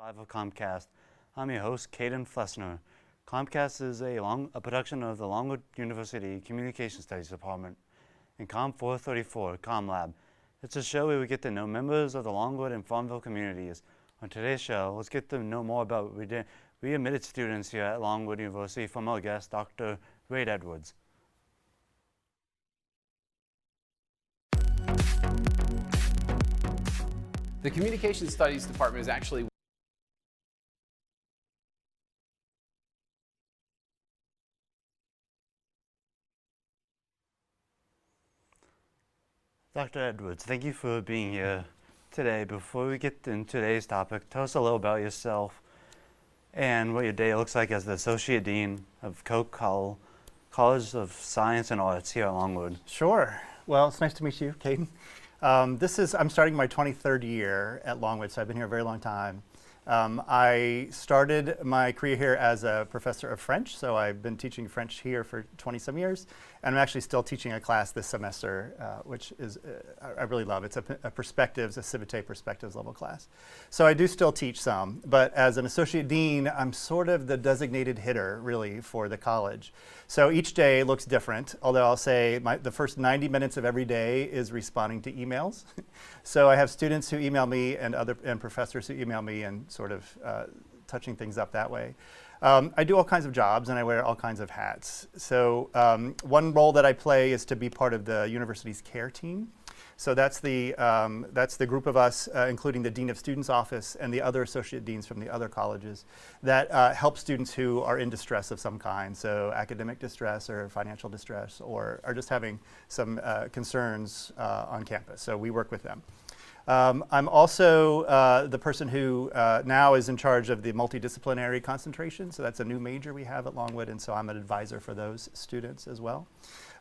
5 of COMMCast. I'm your host, Caden Flessner. COMMCast is a production of the Longwood University Communication Studies Department and Com 434, CommLab. It's a show where we get to know members of the Longwood and Farmville communities. On today's show, let's get to know more about readmitted students here at Longwood University from our guest, Dr. Ray Edwards. The Communication Studies Department is actually Dr. Edwards, thank you for being here today. Before we get into today's topic, tell us a little about yourself and what your day looks like as the Associate Dean of Koch College of Science and Arts here at Longwood. Sure. Well, it's nice to meet you, Caden. I'm starting my 23rd year at Longwood, so I've been here a very long time. I started my career here as a professor of French, so I've been teaching French here for 20-some years, and I'm actually still teaching a class this semester, which is I really love. It's a perspectives, a Civite perspectives level class. So I do still teach some, but as an associate dean, I'm sort of the designated hitter, really, for the college. So each day looks different, although I'll say the first 90 minutes of every day is responding to emails. So I have students who email me and professors who email me and sort of touching things up that way. I do all kinds of jobs and I wear all kinds of hats. So one role that I play is to be part of the university's care team. So that's the group of us, including the Dean of Students office and the other associate deans from the other colleges that help students who are in distress of some kind, so academic distress or financial distress, or are just having some concerns on campus. So we work with them. I'm also the person who now is in charge of the multidisciplinary concentration. So that's a new major we have at Longwood, and so I'm an advisor for those students as well.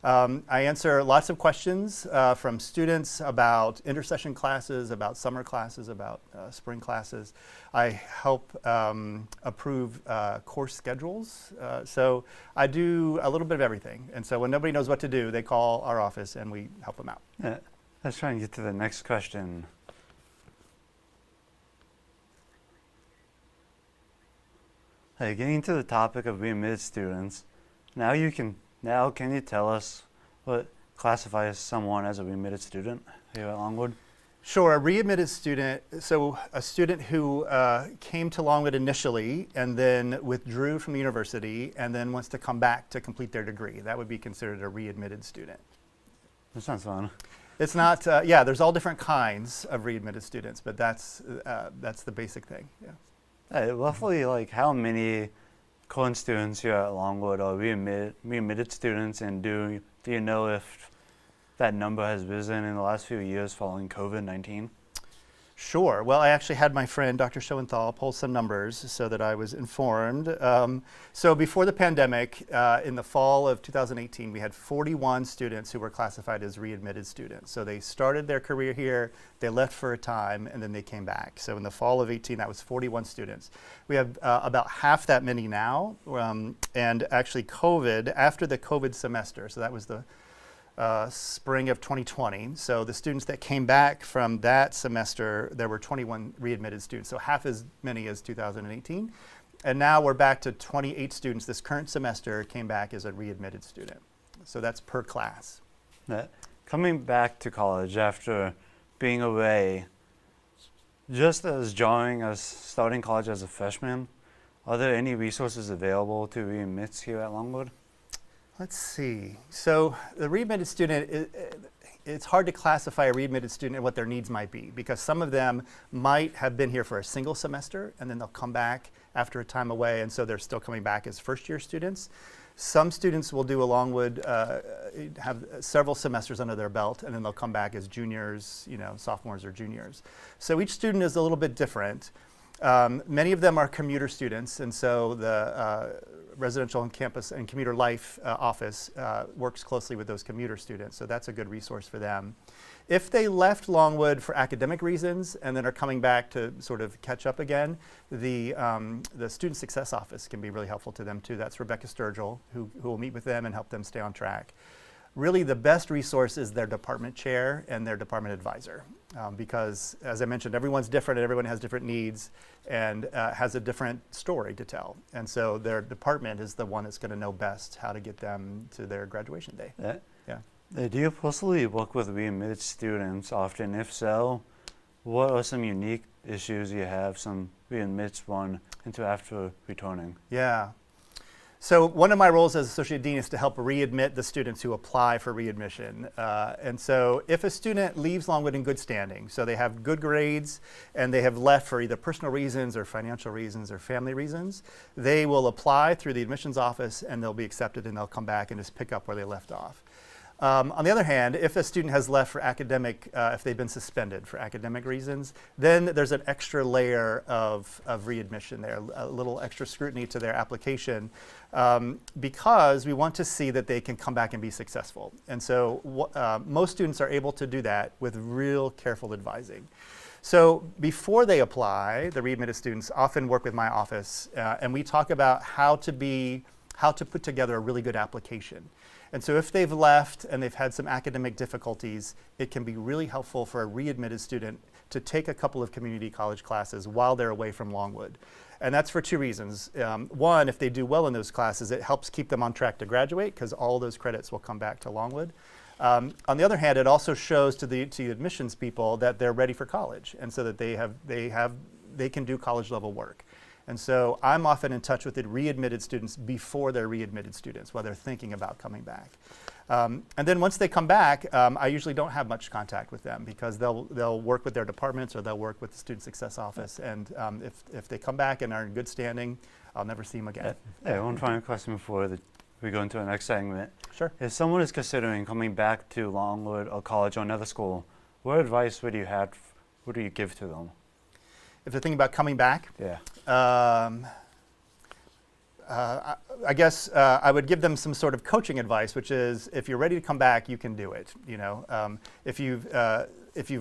I answer lots of questions from students about intersession classes, about summer classes, about spring classes. I help approve course schedules. So I do a little bit of everything. And so when nobody knows what to do, they call our office and we help them out. Yeah. Let's try and get to the next question. Hey, getting to the topic of readmitted students, can you tell us what classifies someone as a readmitted student here at Longwood? Sure, a readmitted student, so a student who came to Longwood initially and then withdrew from the university and then wants to come back to complete their degree. That would be considered a readmitted student. That sounds fun. It's not, yeah, there's all different kinds of readmitted students, but that's the basic thing, yeah. Hey, roughly, like, how many current students here at Longwood are readmitted students, and do you know if that number has risen in the last few years following COVID-19? Sure. Well, I actually had my friend Dr. Schoenthal pull some numbers so that I was informed. So before the pandemic, in the fall of 2018, we had 41 students who were classified as readmitted students. So they started their career here, they left for a time, and then they came back. So in the fall of 18, that was 41 students. We have about half that many now, and actually after the COVID semester, so that was the spring of 2020. So the students that came back from that semester, there were 21 readmitted students, so half as many as 2018. And now we're back to 28 students. This current semester came back as a readmitted student. So that's per class. Coming back to college after being away, just as jarring as starting college as a freshman, are there any resources available to readmits here at Longwood? Let's see. So the readmitted student, it's hard to classify a readmitted student and what their needs might be, because some of them might have been here for a single semester and then they'll come back after a time away, and so they're still coming back as first-year students. Some students will do a Longwood, have several semesters under their belt, and then they'll come back as juniors, sophomores or juniors. So each student is a little bit different. Many of them are commuter students, and so the residential and campus and commuter life office works closely with those commuter students, so that's a good resource for them. If they left Longwood for academic reasons and then are coming back to sort of catch up again, the Student Success Office can be really helpful to them too. That's Rebecca Sturgill, who will meet with them and help them stay on track. Really, the best resource is their department chair and their department advisor. because, as I mentioned, everyone's different and everyone has different needs and has a different story to tell. And so their department is the one that's going to know best how to get them to their graduation day. Yeah. Do you personally work with readmitted students often? If so, what are some unique issues you have some readmits run into after returning? Yeah. So one of my roles as Associate Dean is to help readmit the students who apply for readmission. And so if a student leaves Longwood in good standing, so they have good grades and they have left for either personal reasons or financial reasons or family reasons, they will apply through the admissions office and they'll be accepted and they'll come back and just pick up where they left off. On the other hand, if a student has left for academic, if they've been suspended for academic reasons, then there's an extra layer of readmission there, a little extra scrutiny to their application, because we want to see that they can come back and be successful. And so most students are able to do that with real careful advising. So before they apply, the readmitted students often work with my office, and we talk about how to put together a really good application. And so if they've left and they've had some academic difficulties, it can be really helpful for a readmitted student to take a couple of community college classes while they're away from Longwood. And that's for two reasons. One, if they do well in those classes, it helps keep them on track to graduate because all those credits will come back to Longwood. On the other hand, it also shows to the admissions people that they're ready for college and so that they can do college level work. And so I'm often in touch with the readmitted students before they're readmitted students while they're thinking about coming back. And then once they come back, I usually don't have much contact with them because they'll work with their departments or they'll work with the Student Success Office. And if they come back and are in good standing, I'll never see them again. One final question before we go into our next segment. Sure. If someone is considering coming back to Longwood or college or another school, what advice would you give to them? If they're thinking about coming back, Yeah. I guess I would give them some sort of coaching advice, which is if you're ready to come back, you can do it. You know, if you've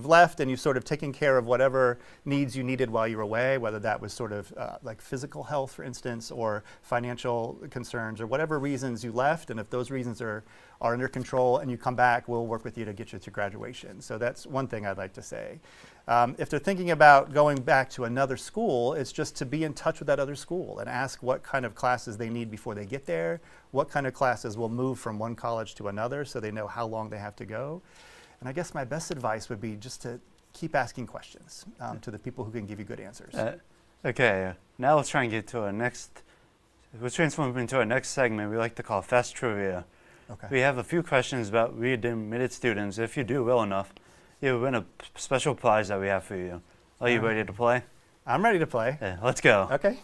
left and you've sort of taken care of whatever needs you needed while you were away, whether that was sort of like physical health, for instance, or financial concerns, or whatever reasons you left, and if those reasons are under control and you come back, we'll work with you to get you to graduation. So that's one thing I'd like to say. If they're thinking about going back to another school, it's just to be in touch with that other school and ask what kind of classes they need before they get there, what kind of classes will move from one college to another so they know how long they have to go. And I guess my best advice would be just to keep asking questions to the people who can give you good answers. Okay, now let's try and get to our next, let's transform into our next segment we like to call Fast Trivia. Okay. We have a few questions about readmitted students. If you do well enough, you'll win a special prize that we have for you. Are you ready to play? I'm ready to play. Yeah, let's go. Okay.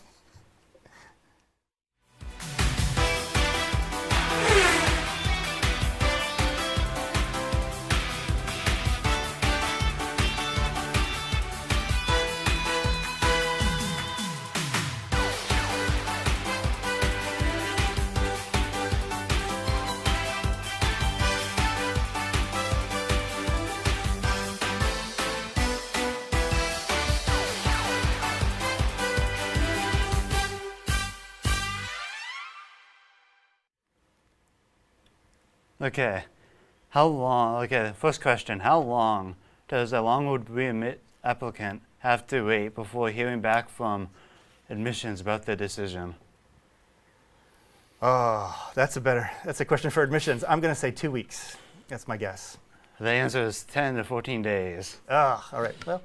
Okay, first question, how long does a Longwood readmit applicant have to wait before hearing back from admissions about their decision? Oh, that's a question for admissions. I'm going to say 2 weeks. That's my guess. The answer is 10 to 14 days. All right. Well,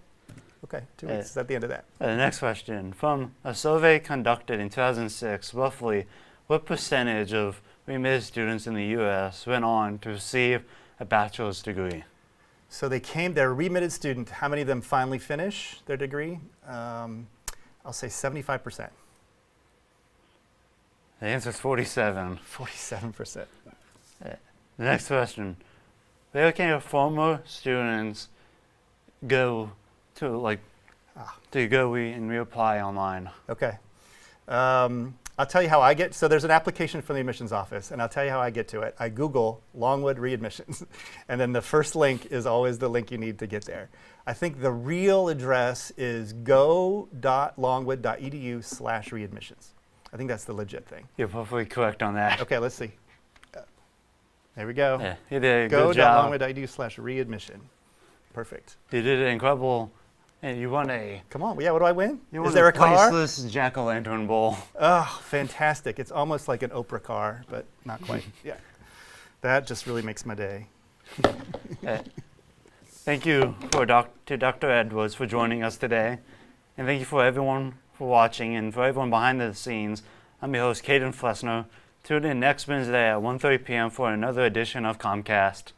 okay, 2 weeks is at the end of that. The next question, from a survey conducted in 2006, roughly what percentage of readmitted students in the U.S. went on to receive a bachelor's degree? So they're a readmitted student. How many of them finally finish their degree? I'll say 75%. The answer is 47. 47%. The next question, where can your former students go to go and reapply online? Okay. I'll tell you how I get, so there's an application from the admissions office, and I'll tell you how I get to it. I Google Longwood readmissions, and then the first link is always the link you need to get there. I think the real address is go.longwood.edu/readmissions. I think that's the legit thing. You're perfectly correct on that. Okay, let's see. There we go. Yeah, you did a good job. Go.longwood.edu/readmission. Perfect. You did an incredible, and you won Come on, yeah, what do I win? you Is won there a car? priceless jack-o'-lantern bowl. Oh, fantastic. It's almost like an Oprah car, but not quite. Yeah. That just really makes my day. Thank you to Dr. Edwards for joining us today. And thank you for everyone for watching and for everyone behind the scenes. I'm your host, Caden Flessner. Tune in next Wednesday at 1:30 p.m. for another edition of COMMCast.